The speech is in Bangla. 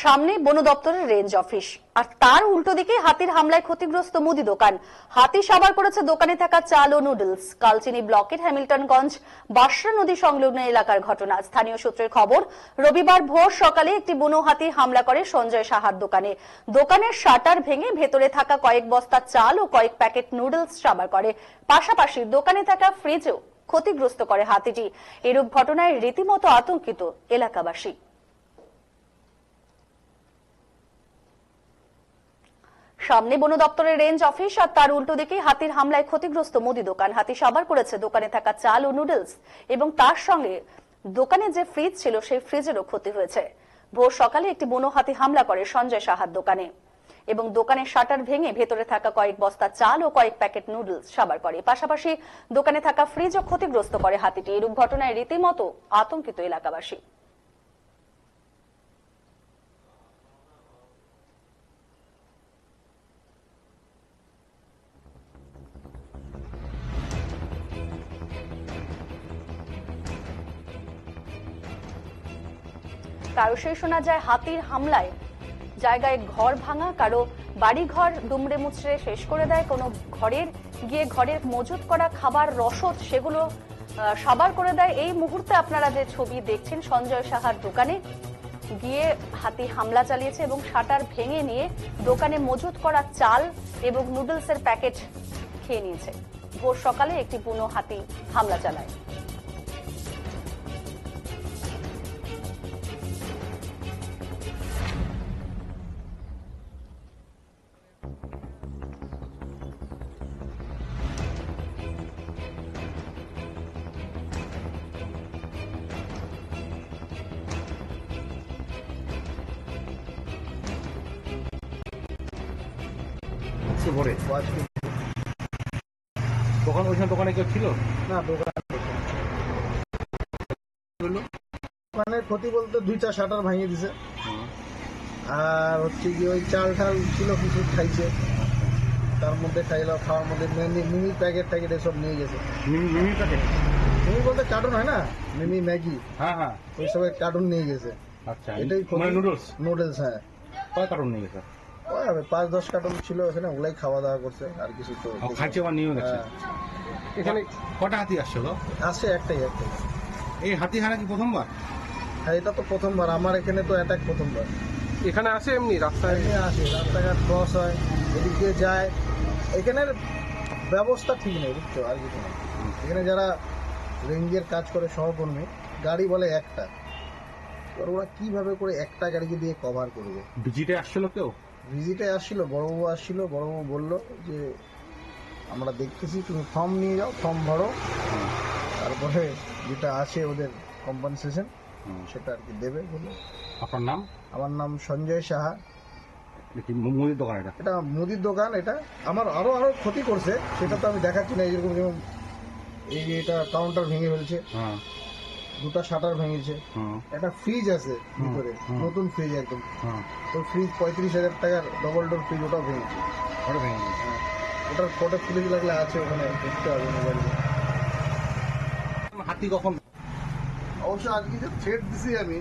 সামনে বন দপ্তরের রেঞ্জ অফিস আর তার উল্টো দিকে হাতির হামলায় ক্ষতিগ্রস্ত মুদি দোকান। হাতি সাবার করেছে দোকানে থাকা চাল ও নুডলস। কালচিনি ব্লকের হ্যামিল্টনগঞ্জ বাসরা নদী সংলগ্ন এলাকার ঘটনা। স্থানীয় সূত্রের খবর, রবিবার ভোর সকালে একটি বুনো হাতি হামলা করে সঞ্জয় সাহার দোকানে। দোকানের শাটার ভেঙে ভেতরে থাকা কয়েক বস্তা চাল ও কয়েক প্যাকেট নুডলস সাবার করে। পাশাপাশি দোকানে থাকা ফ্রিজও ক্ষতিগ্রস্ত করে হাতিটি। এরূপ ঘটনায় রীতিমতো আতঙ্কিত এলাকাবাসী। সামনে বন দপ্তরের রেঞ্জ অফিস আর তার উল্টো দিকে হাতির হামলায় ক্ষতিগ্রস্ত মুদি দোকান। হাতি সাবার করেছে দোকানে থাকা চাল ও নুডলস এবং তার সঙ্গে দোকানে যে ফ্রিজ ছিল সেই ফ্রিজেরও ক্ষতি হয়েছে। ভোর সকালে একটি বুনো হাতি হামলা করে সঞ্জয় সাহার দোকানে এবং দোকানের শাটার ভেঙে ভেতরে থাকা কয়েক বস্তা চাল ও কয়েক প্যাকেট নুডলস সাবার করে। পাশাপাশি দোকানে থাকা ফ্রিজও ক্ষতিগ্রস্ত করে হাতিটি। এরূপ ঘটনায় রীতিমতো আতঙ্কিত এলাকাবাসী। কারো সেই শোনা যায় হাতির হামলায় জায়গায় ঘর ভাঙা, কারো বাড়ি ঘর দুমড়ে মুচড়ে শেষ করে দেয়, কোনো ঘরের মজুত করা খাবার রসদ সেগুলো সাবার করে দেয়। এই মুহূর্তে আপনারা যে ছবি দেখছেন, সঞ্জয় সাহার দোকানে গিয়ে হাতি হামলা চালিয়েছে এবং শাটার ভেঙে নিয়ে দোকানে মজুত করা চাল এবং নুডলসের প্যাকেট খেয়ে নিয়েছে। ভোর সকালে একটি বুনো হাতি হামলা চালায়। দোকানে কেউ ছিল না? দোকানে ক্ষতি বলতে 2টা শাটার ভাঙিয়ে দিছে, আর হচ্ছে কি ওই চাল ঠাল ছিল কিছু খাইছে, তার মধ্যে খাওয়ার মধ্যে মিমি প্যাকেট ট্যাকেট এসব নিয়ে গেছে। মিমি প্যাকেট? মিমি বলতে কার্টুন হয় না, মিমি ম্যাগি, হ্যাঁ ওই সব কার্টুন নিয়ে গেছে। আচ্ছা, এটাই নুডলস। হ্যাঁ, কয় কার্টুন নিয়ে গেছে? 5-10 কার্টুন ছিল এখানে, ওগুলাই খাওয়া দাওয়া করছে, আর কিছু তো খাইছে বা নিয়ে গেছে। এখানে কটা হাতি আসছিল? আসছে একটাই। এই হাতি হানা কি প্রথমবার? হ্যাঁ, এটা তো প্রথমবার। আমার এখানে তো অ্যাটাক প্রথমবার। এখানে আসে এমনি রাস্তায় আসে, রাস্তাঘাট ক্রস হয়, এদিক দিয়ে যায়। এখানের ব্যবস্থা ঠিক নেই, বুঝছো, আর কিছু না। এখানে যারা রেঞ্জের কাজ করে সহকর্মী, গাড়ি বলে একটা, ওরা কিভাবে করে একটা গাড়িকে দিয়ে কভার করবে। ভিজিটে আসছিল কেউ? ভিজিটে আসছিল, বড়বাবু আসছিল। বড়বাবু বললো যে আমরা দেখতেছি, তুমি ফর্ম নিয়ে যাও, ফর্ম ভরো, তারপরে যেটা আছে ওদের কম্পেনসেশন সেটা আর কি দেবে বলে। আপনার নাম? আমার নাম সঞ্জয় সাহা। মুদির দোকান? এটা মুদির দোকান। এটা আমার আরো ক্ষতি করছে, সেটা তো আমি দেখাচ্ছি না। এইরকম যেমন এই যে এটা কাউন্টার ভেঙে ফেলছে, 2টা শাটার ভেঙেছে, একটা ফ্রিজ আছে ভিতরে, নতুন ফ্রিজ একদম। তো ফ্রিজ 35,000 টাকার ডবল ডোর ফ্রিজ, ওটাও ভেঙেছে। ওটার ফটো ফুটেজ লাগলে আছে ওখানে, দেখতে হবে মোবাইলে। হাতি কখন? অবশ্য আজকে যে থ্রেট দিছি আমি,